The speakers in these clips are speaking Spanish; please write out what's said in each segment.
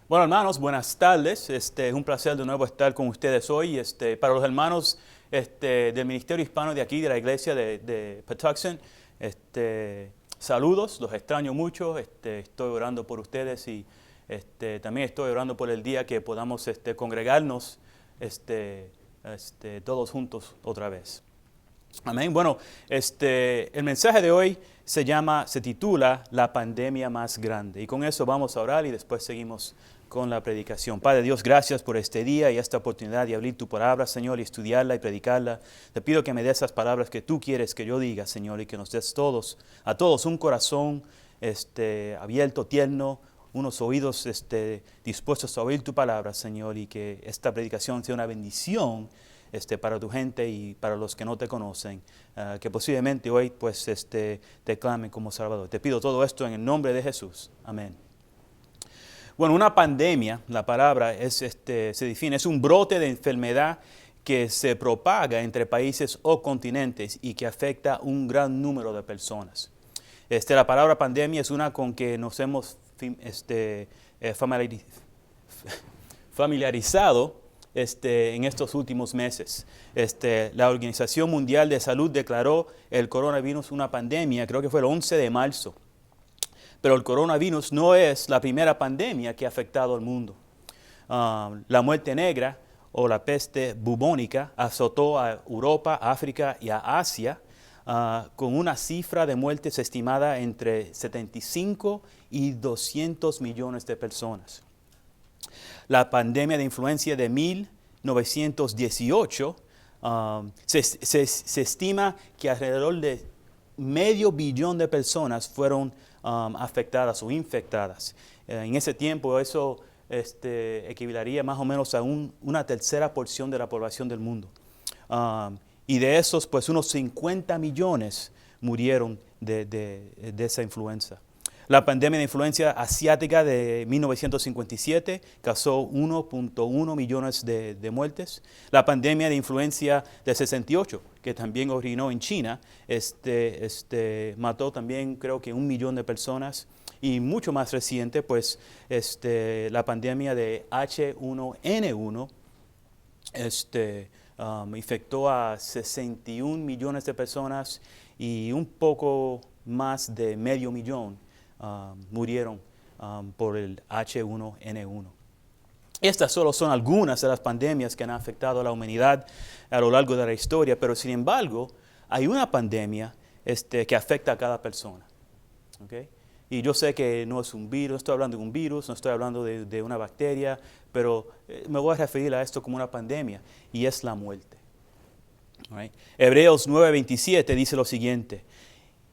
Bueno, hermanos, buenas tardes. Es un placer de nuevo estar con ustedes hoy. Para los hermanos del Ministerio Hispano de aquí, de la iglesia de Patuxent, saludos, los extraño mucho. Estoy orando por ustedes y también estoy orando por el día que podamos congregarnos todos juntos otra vez. Amén. Bueno, el mensaje de hoy se titula La pandemia más grande. Y con eso vamos a orar y después seguimos con la predicación. Padre Dios, gracias por este día y esta oportunidad de abrir tu palabra, Señor, y estudiarla y predicarla. Te pido que me des esas palabras que tú quieres que yo diga, Señor, y que nos des a todos un corazón abierto, tierno, unos oídos dispuestos a oír tu palabra, Señor, y que esta predicación sea una bendición para tu gente y para los que no te conocen, que posiblemente hoy pues te clamen como Salvador. Te pido todo esto en el nombre de Jesús. Amén. Bueno, una pandemia, la palabra se define, es un brote de enfermedad que se propaga entre países o continentes y que afecta a un gran número de personas. La palabra pandemia es una con que nos hemos familiarizado en estos últimos meses. La Organización Mundial de Salud declaró el coronavirus una pandemia, creo que fue el 11 de marzo. Pero el coronavirus no es la primera pandemia que ha afectado al mundo. La muerte negra o la peste bubónica azotó a Europa, África y a Asia con una cifra de muertes estimada entre 75 y 200 millones de personas. La pandemia de influenza de 1918, se estima que alrededor de 500 millones de personas fueron afectadas o infectadas. En ese tiempo eso equivalería más o menos a una tercera porción de la población del mundo. Y de esos, pues unos 50 millones murieron de esa influenza. La pandemia de influenza asiática de 1957 causó 1.1 millones de muertes. La pandemia de influenza de 68, que también originó en China, mató también creo que 1 millón de personas. Y mucho más reciente, pues la pandemia de H1N1 infectó a 61 millones de personas y un poco más de medio millón murieron por el H1N1. Estas solo son algunas de las pandemias que han afectado a la humanidad a lo largo de la historia, pero sin embargo hay una pandemia que afecta a cada persona. ¿Okay? Y yo sé que no es un virus, no estoy hablando de un virus, no estoy hablando de una bacteria, pero me voy a referir a esto como una pandemia, y es la muerte. Right? Hebreos 9:27 dice lo siguiente: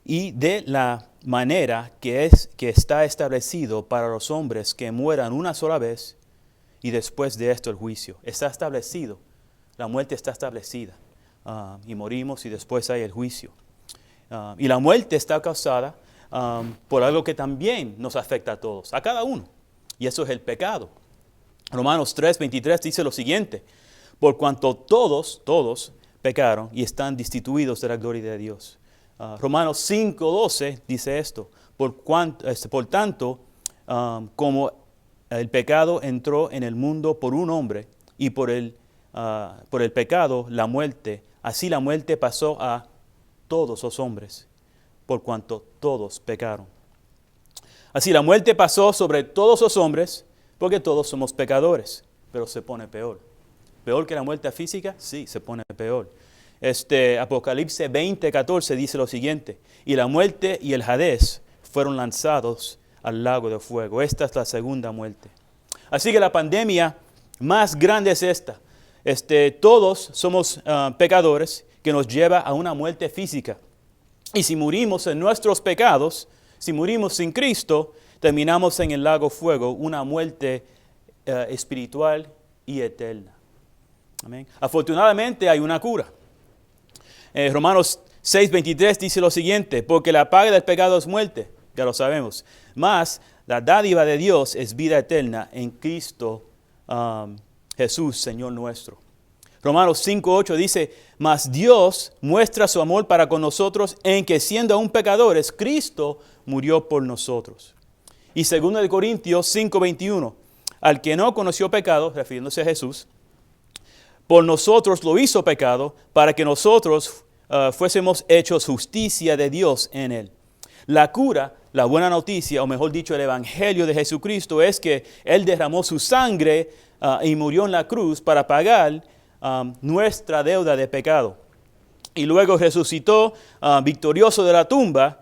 y de la manera que está establecido para los hombres que mueran una sola vez y después de esto el juicio. Está establecido, la muerte está establecida y morimos y después hay el juicio. Y la muerte está causada por algo que también nos afecta a todos, a cada uno, y eso es el pecado. Romanos 3:23 dice lo siguiente: por cuanto todos pecaron y están destituidos de la gloria de Dios. Romanos 5:12 dice esto: por tanto, como el pecado entró en el mundo por un hombre y por el pecado la muerte, así la muerte pasó a todos los hombres, por cuanto todos pecaron. Así la muerte pasó sobre todos los hombres, porque todos somos pecadores, pero se pone peor. ¿Peor que la muerte física? Sí, se pone peor. Apocalipsis 20:14 dice lo siguiente: y la muerte y el Hades fueron lanzados al lago de fuego. Esta es la segunda muerte. Así que la pandemia más grande es esta. Todos somos pecadores, que nos lleva a una muerte física. Y si morimos en nuestros pecados, si morimos sin Cristo, terminamos en el lago de fuego, una muerte espiritual y eterna. Amén. Afortunadamente hay una cura. Romanos 6:23 dice lo siguiente: porque la paga del pecado es muerte, ya lo sabemos, mas la dádiva de Dios es vida eterna en Cristo Jesús, Señor nuestro. Romanos 5:8 dice: mas Dios muestra su amor para con nosotros en que, siendo aún pecadores, Cristo murió por nosotros. Y 2 Corintios 5:21: al que no conoció pecado, refiriéndose a Jesús, por nosotros lo hizo pecado, para que nosotros fuésemos hechos justicia de Dios en él. La cura, la buena noticia, o mejor dicho, el evangelio de Jesucristo es que Él derramó su sangre y murió en la cruz para pagar nuestra deuda de pecado. Y luego resucitó victorioso de la tumba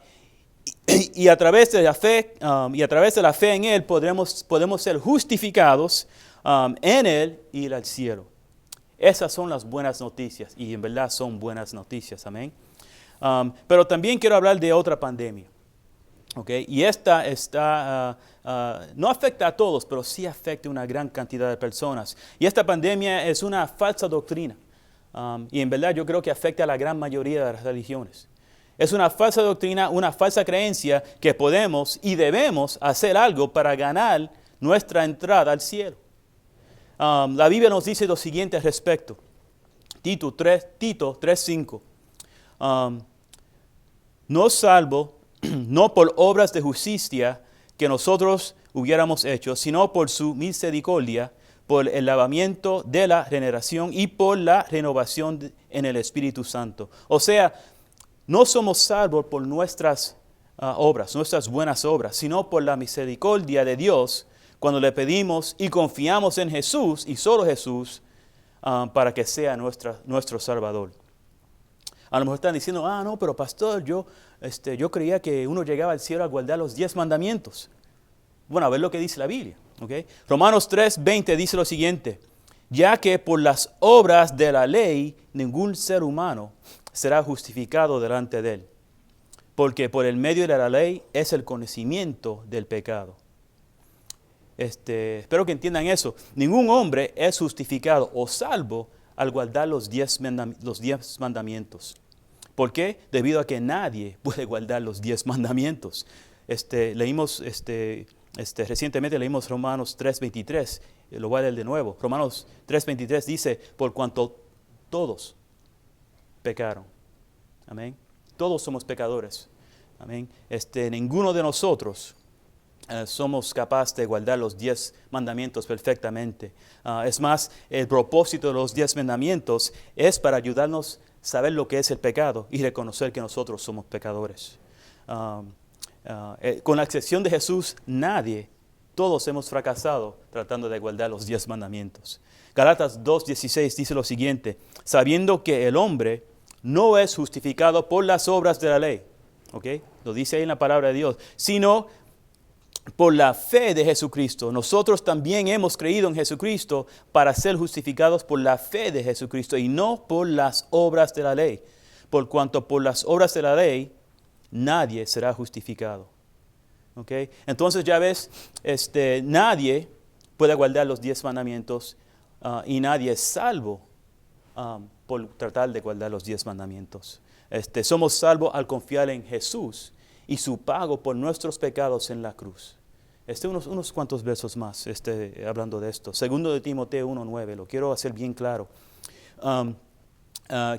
y a través de la fe en Él podemos ser justificados en Él y ir al cielo. Esas son las buenas noticias y en verdad son buenas noticias, amén. Pero también quiero hablar de otra pandemia. Okay. Y esta no afecta a todos, pero sí afecta a una gran cantidad de personas. Y esta pandemia es una falsa doctrina. Y en verdad yo creo que afecta a la gran mayoría de las religiones. Es una falsa doctrina, una falsa creencia que podemos y debemos hacer algo para ganar nuestra entrada al cielo. La Biblia nos dice lo siguiente al respecto. Tito 3:5. No salvo, no por obras de justicia que nosotros hubiéramos hecho, sino por su misericordia, por el lavamiento de la regeneración y por la renovación en el Espíritu Santo. O sea, no somos salvos por nuestras obras, nuestras buenas obras, sino por la misericordia de Dios cuando le pedimos y confiamos en Jesús y solo Jesús para que sea nuestro Salvador. A lo mejor están diciendo, no, pero pastor, yo creía que uno llegaba al cielo a guardar los 10 mandamientos. Bueno, a ver lo que dice la Biblia. ¿Okay? Romanos 3:20 dice lo siguiente, ya que por las obras de la ley ningún ser humano será justificado delante de él, porque por el medio de la ley es el conocimiento del pecado. Espero que entiendan eso. Ningún hombre es justificado o salvo al guardar los 10 mandamientos. ¿Por qué? Debido a que nadie puede guardar los 10 mandamientos. Recientemente leímos Romanos 3:23. Lo voy a leer de nuevo. Romanos 3:23 dice, por cuanto todos pecaron. Amén. Todos somos pecadores. Amén. Ninguno de nosotros somos capaces de guardar los 10 mandamientos perfectamente. Es más, el propósito de los 10 mandamientos es para ayudarnos a saber lo que es el pecado y reconocer que nosotros somos pecadores. Con la excepción de Jesús, todos hemos fracasado tratando de guardar los 10 mandamientos. Gálatas 2:16 dice lo siguiente, sabiendo que el hombre no es justificado por las obras de la ley, ¿okay? Lo dice ahí en la palabra de Dios, sino por la fe de Jesucristo. Nosotros también hemos creído en Jesucristo para ser justificados por la fe de Jesucristo y no por las obras de la ley. Por cuanto por las obras de la ley nadie será justificado. ¿Okay? Entonces ya ves, nadie puede guardar los 10 mandamientos y nadie es salvo por tratar de guardar los 10 mandamientos. Somos salvos al confiar en Jesús y su pago por nuestros pecados en la cruz. Unos cuantos versos más hablando de esto. Segundo de Timoteo 1:9, lo quiero hacer bien claro.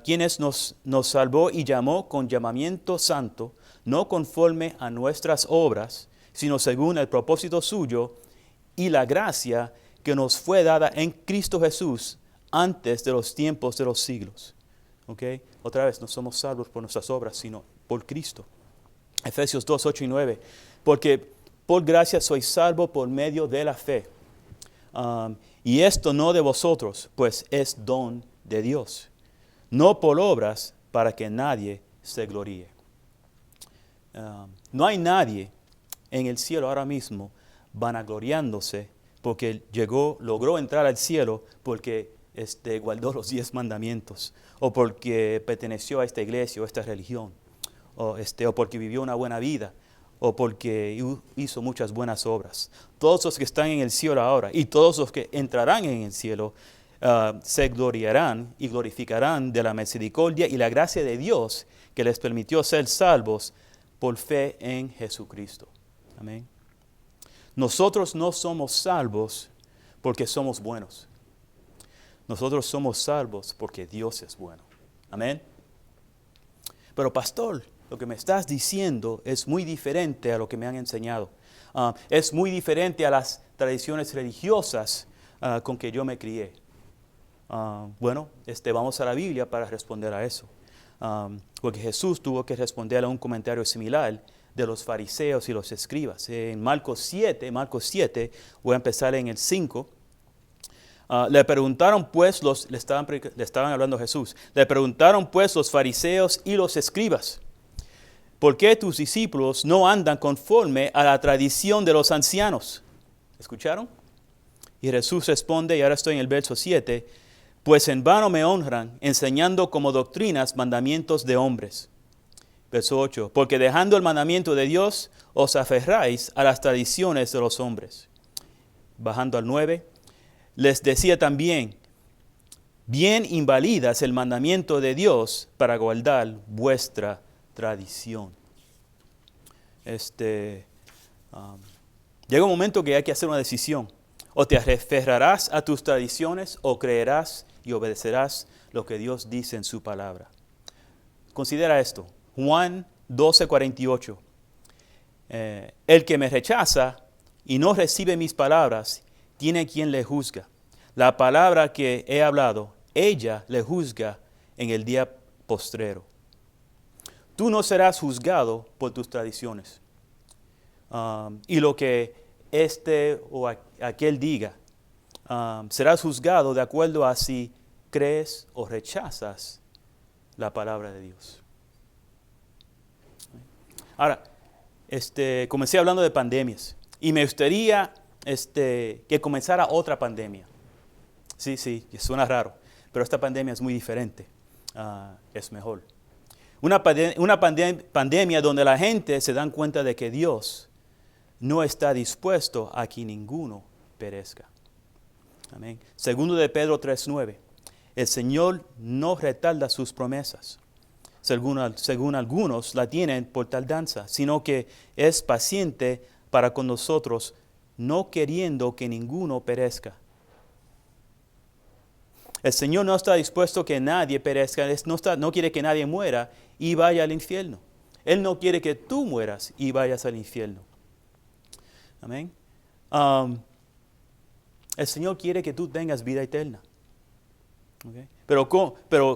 Quienes nos salvó y llamó con llamamiento santo, no conforme a nuestras obras, sino según el propósito suyo y la gracia que nos fue dada en Cristo Jesús antes de los tiempos de los siglos. ¿Okay? Otra vez, no somos salvos por nuestras obras, sino por Cristo. Efesios 2:8 y 9. Porque por gracia sois salvo por medio de la fe. Y esto no de vosotros, pues es don de Dios. No por obras para que nadie se gloríe. No hay nadie en el cielo ahora mismo vanagloriándose porque logró entrar al cielo porque guardó los 10 mandamientos o porque perteneció a esta iglesia o a esta religión o porque vivió una buena vida o porque hizo muchas buenas obras. Todos los que están en el cielo ahora y todos los que entrarán en el cielo se gloriarán y glorificarán de la misericordia y la gracia de Dios que les permitió ser salvos por fe en Jesucristo. Amén. Nosotros no somos salvos porque somos buenos. Nosotros somos salvos porque Dios es bueno. Amén. Pero pastor, lo que me estás diciendo es muy diferente a lo que me han enseñado. Es muy diferente a las tradiciones religiosas con que yo me crié. Bueno, vamos a la Biblia para responder a eso. Porque Jesús tuvo que responder a un comentario similar de los fariseos y los escribas. En Marcos 7, voy a empezar en el 5. Le preguntaron pues, le estaban hablando a Jesús, le preguntaron pues los fariseos y los escribas, ¿por qué tus discípulos no andan conforme a la tradición de los ancianos? ¿Escucharon? Y Jesús responde, y ahora estoy en el verso 7, pues en vano me honran, enseñando como doctrinas mandamientos de hombres. Verso 8, porque dejando el mandamiento de Dios, os aferráis a las tradiciones de los hombres. Bajando al 9, les decía también, bien invalidas el mandamiento de Dios para guardar vuestra tradición. Llega un momento que hay que hacer una decisión. O te aferrarás a tus tradiciones o creerás y obedecerás lo que Dios dice en su palabra. Considera esto. Juan 12:48. El que me rechaza y no recibe mis palabras, tiene quien le juzga. La palabra que he hablado, ella le juzga en el día postrero. Tú no serás juzgado por tus tradiciones. Y lo que o aquel diga, serás juzgado de acuerdo a si crees o rechazas la palabra de Dios. Ahora, comencé hablando de pandemias y me gustaría que comenzara otra pandemia. Sí, suena raro, pero esta pandemia es muy diferente, es mejor. Una pandemia donde la gente se dan cuenta de que Dios no está dispuesto a que ninguno perezca. Amén. Segundo de Pedro 3:9. El Señor no retarda sus promesas, según algunos la tienen por tardanza, sino que es paciente para con nosotros, no queriendo que ninguno perezca. El Señor no está dispuesto a que nadie perezca, no quiere que nadie muera y vaya al infierno. Él no quiere que tú mueras y vayas al infierno. Amén. El Señor quiere que tú tengas vida eterna. Okay. Pero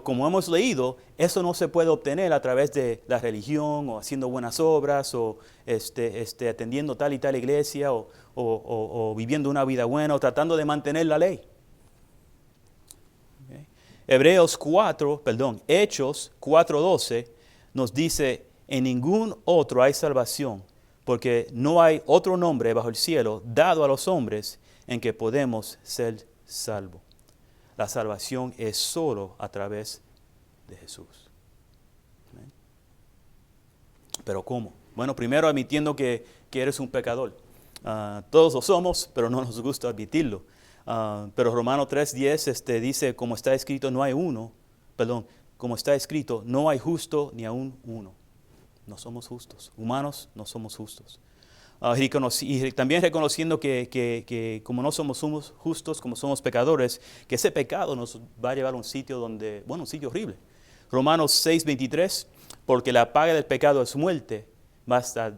como hemos leído, eso no se puede obtener a través de la religión o haciendo buenas obras o atendiendo tal y tal iglesia o viviendo una vida buena o tratando de mantener la ley. Okay. Hechos 4:12 nos dice, en ningún otro hay salvación, porque no hay otro nombre bajo el cielo dado a los hombres en que podemos ser salvos. La salvación es solo a través de Jesús. ¿Amén? ¿Pero cómo? Bueno, primero admitiendo que eres un pecador. Todos lo somos, pero no nos gusta admitirlo. Pero Romanos 3:10 dice, como está escrito, no hay justo ni aún uno. No somos justos. Humanos no somos justos. Y también reconociendo que como no somos justos, como somos pecadores, que ese pecado nos va a llevar a un sitio un sitio horrible. Romanos 6:23, porque la paga del pecado es muerte, mas la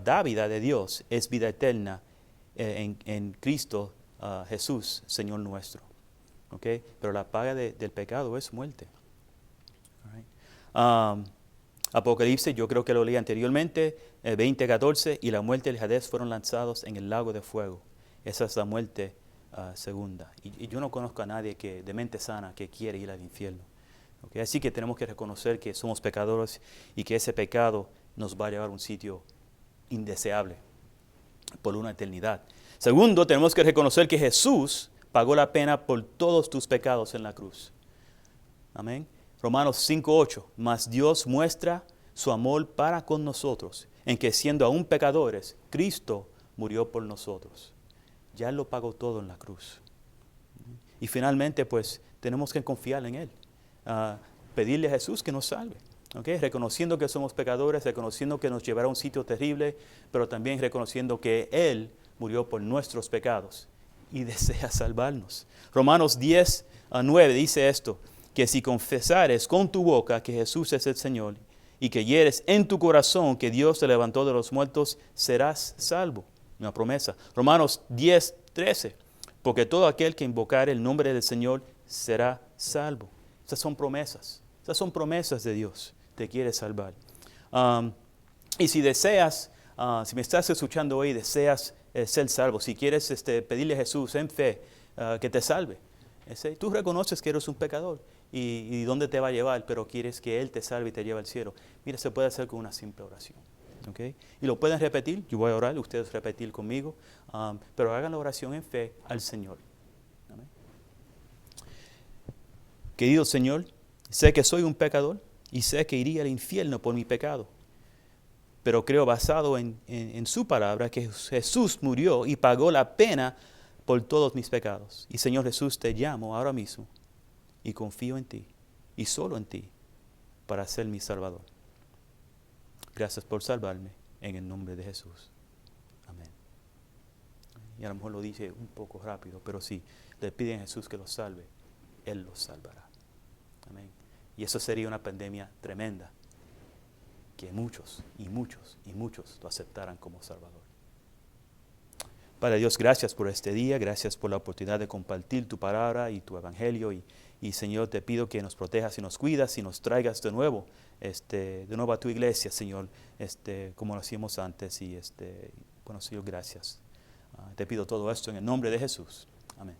dávida de Dios es vida eterna en Cristo Jesús, Señor nuestro. ¿Okay? Pero la paga del pecado es muerte. All right. Apocalipsis, yo creo que lo leí anteriormente, 20:14, y la muerte y el Hades fueron lanzados en el lago de fuego. Esa es la muerte segunda. Y yo no conozco a nadie de mente sana que quiere ir al infierno. ¿Okay? Así que tenemos que reconocer que somos pecadores y que ese pecado nos va a llevar a un sitio indeseable por una eternidad. Segundo, tenemos que reconocer que Jesús pagó la pena por todos tus pecados en la cruz. Amén. Romanos 5:8, mas Dios muestra su amor para con nosotros, en que siendo aún pecadores, Cristo murió por nosotros. Ya Él lo pagó todo en la cruz. Y finalmente, pues, tenemos que confiar en Él. Pedirle a Jesús que nos salve. ¿Okay? Reconociendo que somos pecadores, reconociendo que nos llevará a un sitio terrible, pero también reconociendo que Él murió por nuestros pecados y desea salvarnos. Romanos 10:9 dice esto, que si confesares con tu boca que Jesús es el Señor y creyeres en tu corazón que Dios te levantó de los muertos, serás salvo. Una promesa. Romanos 10:13. Porque todo aquel que invocare el nombre del Señor será salvo. Esas son promesas. Esas son promesas de Dios. Te quiere salvar. Y si deseas, si me estás escuchando hoy, deseas ser salvo, si quieres pedirle a Jesús en fe que te salve, tú reconoces que eres un pecador y dónde te va a llevar, pero quieres que Él te salve y te lleve al cielo. Mira, se puede hacer con una simple oración. ¿Okay? Y lo pueden repetir, yo voy a orar, ustedes repetir conmigo, pero hagan la oración en fe al Señor. Amén. Querido Señor, sé que soy un pecador y sé que iría al infierno por mi pecado, pero creo basado en su palabra que Jesús murió y pagó la pena por todos mis pecados. Y Señor Jesús, te llamo ahora mismo y confío en ti y solo en ti para ser mi Salvador. Gracias por salvarme en el nombre de Jesús. Amén. Y a lo mejor lo dije un poco rápido, pero si le piden a Jesús que los salve, Él los salvará. Amén. Y eso sería una pandemia tremenda, que muchos y muchos y muchos lo aceptaran como Salvador. Padre Dios, gracias por este día, gracias por la oportunidad de compartir tu palabra y tu evangelio. Y Señor, te pido que nos protejas y nos cuidas y nos traigas de nuevo a tu iglesia, Señor, como lo hacíamos antes. Bueno, Señor, gracias. Te pido todo esto en el nombre de Jesús. Amén.